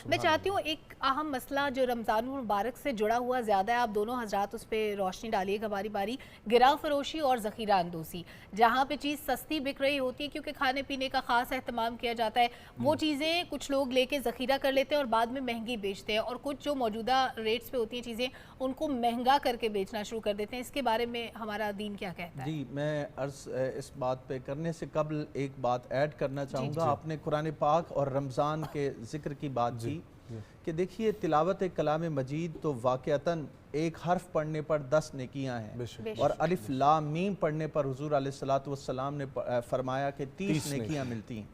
میں چاہتی ہوں ایک اہم مسئلہ جو رمضان المبارک سے جڑا ہوا زیادہ ہے، آپ دونوں حضرات اس پہ روشنی ڈالیے گا باری باری، گرا فروشی اور ذخیرہ اندوزی۔ جہاں پہ چیز سستی بک رہی ہوتی ہے کیونکہ کھانے پینے کا خاص اہتمام کیا جاتا ہے، وہ چیزیں کچھ لوگ لے کے ذخیرہ کر لیتے ہیں اور بعد میں مہنگی بیچتے ہیں، اور کچھ جو موجودہ ریٹس پہ ہوتی ہیں چیزیں ان کو مہنگا کر کے بیچنا شروع کر دیتے ہیں۔ اس کے بارے میں ہمارا دین کیا کہتا ہے؟ جی، میں عرض اس بات پہ کرنے سے قبل ایک بات ایڈ کرنا چاہوں گا۔ آپ نے قرآن پاک اور رمضان کے ذکر کی بات کی کہ دیکھیے تلاوت کلام مجید تو واقعتاً ایک حرف پڑھنے پر 10 نیکیاں ہیں، اور الف لام میم پڑھنے پر حضور علیہ السلام نے فرمایا کہ 30 نیکیاں ملتی ہیں۔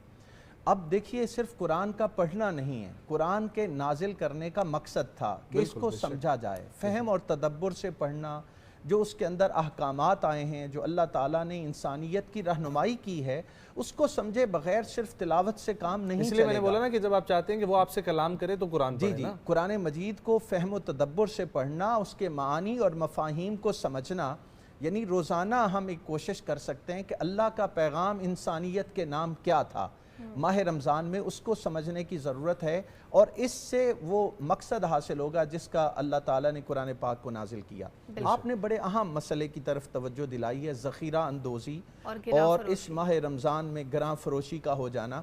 اب دیکھیے صرف قرآن کا پڑھنا نہیں ہے، قرآن کے نازل کرنے کا مقصد تھا کہ اس کو سمجھا جائے، فہم اور تدبر سے پڑھنا، جو اس کے اندر احکامات آئے ہیں، جو اللہ تعالیٰ نے انسانیت کی رہنمائی کی ہے، اس کو سمجھے بغیر صرف تلاوت سے کام نہیں چلے گا۔ اس لیے میں نے بولا نا کہ جب آپ چاہتے ہیں کہ وہ آپ سے کلام کرے تو قرآن پڑھیں نا۔ قرآن مجید کو فہم و تدبر سے پڑھنا، اس کے معانی اور مفاہیم کو سمجھنا، یعنی روزانہ ہم ایک کوشش کر سکتے ہیں کہ اللہ کا پیغام انسانیت کے نام کیا تھا، ماہ رمضان میں اس کو سمجھنے کی ضرورت ہے، اور اس سے وہ مقصد حاصل ہوگا جس کا اللہ تعالیٰ نے قرآن پاک کو نازل کیا۔ آپ نے بڑے اہم مسئلے کی طرف توجہ دلائی ہے، ذخیرہ اندوزی اور اس ماہ رمضان میں گراں فروشی کا ہو جانا۔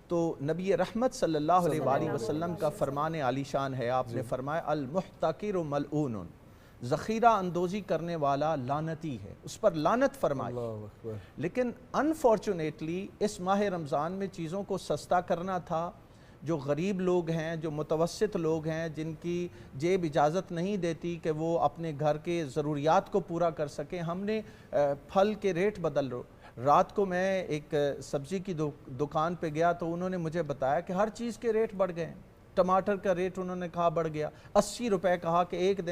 تو نبی رحمت صلی اللہ علیہ وآلہ وسلم کا فرمان عالی شان ہے، آپ نے فرمایا المحتقر ملعون، ذخیرہ اندوزی کرنے والا لعنتی ہے، اس پر لعنت فرمائی۔ لیکن انفارچونیٹلی اس ماہ رمضان میں چیزوں کو سستا کرنا تھا، جو غریب لوگ ہیں، جو متوسط لوگ ہیں، جن کی جیب اجازت نہیں دیتی کہ وہ اپنے گھر کے ضروریات کو پورا کر سکیں، ہم نے پھل کے ریٹ بدل رات کو میں ایک سبزی کی دکان پہ گیا تو انہوں نے مجھے بتایا کہ ہر چیز کے ریٹ بڑھ گئے ہیں۔ ٹماٹر کا ریٹ انہوں نے کہا بڑھ گیا، 80 روپے کہا کہ ایک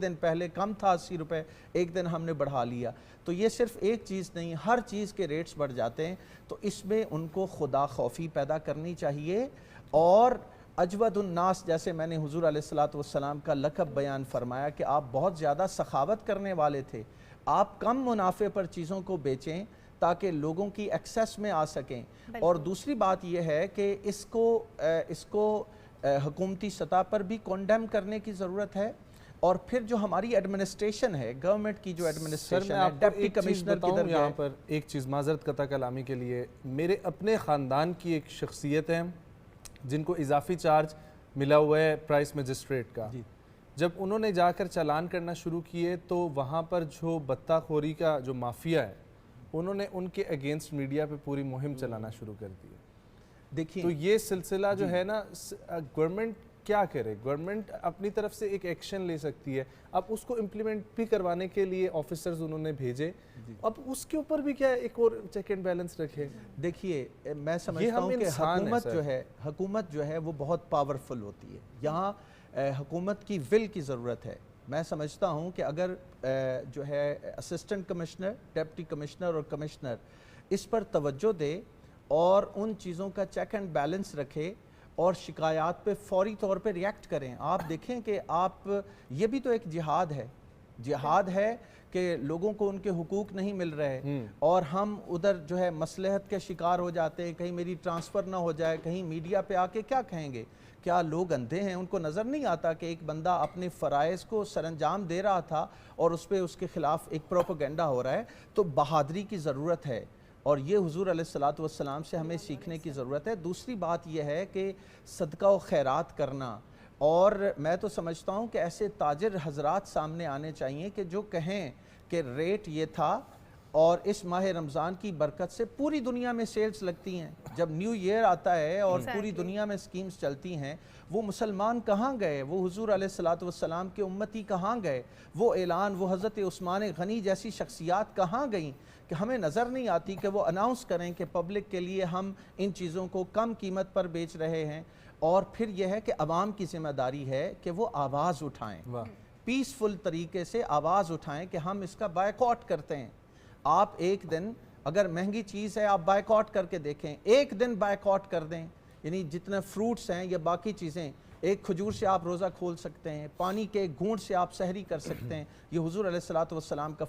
دن پہلے کم تھا 80 روپے، ایک دن ہم نے بڑھا لیا۔ تو یہ صرف ایک چیز نہیں، ہر چیز کے ریٹس بڑھ جاتے ہیں، تو اس میں ان کو خدا خوفی پیدا کرنی چاہیے، اور اجود الناس، جیسے میں نے حضور علیہ السلام کا لقب بیان فرمایا کہ آپ بہت زیادہ سخاوت کرنے والے تھے، آپ کم منافع پر چیزوں کو بیچیں تاکہ لوگوں کی ایکسیس میں آ سکیں۔ اور دوسری بات یہ ہے کہ اس کو حکومتی سطح پر بھی کنڈیم کرنے کی ضرورت ہے، اور پھر جو ہماری ایڈمنسٹریشن ہے، گورنمنٹ کی جو ایڈمنسٹریشن ہے، ڈیپٹی کمشنر کی درجہ یہاں پر ایک چیز معذرت قطع کلامی کے لیے، میرے اپنے خاندان کی ایک شخصیت ہے جن کو اضافی چارج ملا ہوا ہے پرائس مجسٹریٹ کا، جب انہوں نے جا کر چالان کرنا شروع کیے تو وہاں پر جو بطہ خوری کا جو مافیا ہے انہوں نے ان کے اگینسٹ میڈیا پہ پوری مہم چلانا شروع کر دی۔ دیکھیے تو یہ سلسلہ جو ہے نا، گورنمنٹ کیا کرے؟ گورنمنٹ اپنی طرف سے ایک ایکشن لے سکتی ہے، اب اس کو امپلیمنٹ بھی کروانے کے لیے آفیسرز انہوں نے بھیجے، اب اس کے اوپر بھی کیا ایک اور چیک اینڈ بیلنس رکھے۔ دیکھیے میں سمجھتا ہوں کہ حکومت جو ہے وہ بہت پاورفل ہوتی ہے، یہاں حکومت کی ول کی ضرورت ہے۔ میں سمجھتا ہوں کہ اگر جو ہے اسسٹنٹ کمشنر، ڈیپٹی کمشنر اور کمشنر اس پر توجہ دے اور ان چیزوں کا چیک اینڈ بیلنس رکھے اور شکایات پہ فوری طور پہ ریاکٹ کریں۔ آپ دیکھیں کہ یہ بھی تو ایک جہاد ہے کہ لوگوں کو ان کے حقوق نہیں مل رہے، اور ہم ادھر جو ہے مصلحت کے شکار ہو جاتے ہیں، کہیں میری ٹرانسفر نہ ہو جائے، کہیں میڈیا پہ آ کے کیا کہیں گے؟ کیا لوگ اندھے ہیں؟ ان کو نظر نہیں آتا کہ ایک بندہ اپنے فرائض کو سر انجام دے رہا تھا اور اس پہ اس کے خلاف ایک پروپیگنڈا ہو رہا ہے؟ تو بہادری کی ضرورت ہے، اور یہ حضور علیہ السلام سے ہمیں سیکھنے کی ضرورت ہے۔ دوسری بات یہ ہے کہ صدقہ و خیرات کرنا، اور میں تو سمجھتا ہوں کہ ایسے تاجر حضرات سامنے آنے چاہیے کہ جو کہیں کہ ریٹ یہ تھا، اور اس ماہ رمضان کی برکت سے پوری دنیا میں سیلز لگتی ہیں۔ جب نیو ایئر آتا ہے اور پوری دنیا میں سکیمز چلتی ہیں، وہ مسلمان کہاں گئے؟ وہ حضور علیہ السلام کے امتی کہاں گئے؟ وہ اعلان، وہ حضرت عثمان غنی جیسی شخصیات کہاں گئیں کہ ہمیں نظر نہیں آتی کہ وہ اناؤنس کریں کہ پبلک کے لیے ہم ان چیزوں کو کم قیمت پر بیچ رہے ہیں۔ اور پھر یہ ہے کہ عوام کی ذمہ داری ہے کہ وہ آواز اٹھائیں، پیسفل طریقے سے آواز اٹھائیں کہ ہم اس کا بائیکاٹ کرتے ہیں۔ آپ ایک دن اگر مہنگی چیز ہے آپ بائیکاٹ کر کے دیکھیں، ایک دن بائیکاٹ کر دیں، یعنی جتنے فروٹس ہیں یا باقی چیزیں، ایک کھجور سے آپ روزہ کھول سکتے ہیں، پانی کے ایک گھونٹ سے آپ سحری کر سکتے ہیں، یہ حضور علیہ السلام کا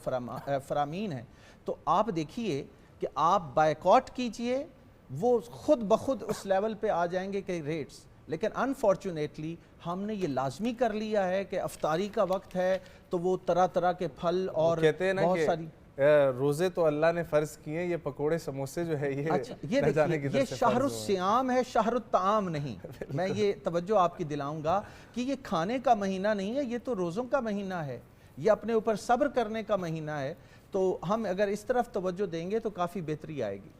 فرامین ہے۔ تو آپ دیکھیے کہ آپ بائیکاٹ کیجئے، وہ خود بخود اس لیول پہ آ جائیں گے کہ ریٹس لیکن انفارچونیٹلی ہم نے یہ لازمی کر لیا ہے کہ افطاری کا وقت ہے تو وہ طرح طرح کے پھل اور کہتے ہیں نا بہت کہ ساری روزے تو اللہ نے فرض کیے ہیں، یہ پکوڑے سموسے جو ہے یہ دیکھیے، یہ شہر الصیام ہے، شہر الطعام نہیں۔ میں یہ توجہ آپ کی دلاؤں گا کہ یہ کھانے کا مہینہ نہیں ہے، یہ تو روزوں کا مہینہ ہے، یہ اپنے اوپر صبر کرنے کا مہینہ ہے۔ تو ہم اگر اس طرف توجہ دیں گے تو کافی بہتری آئے گی۔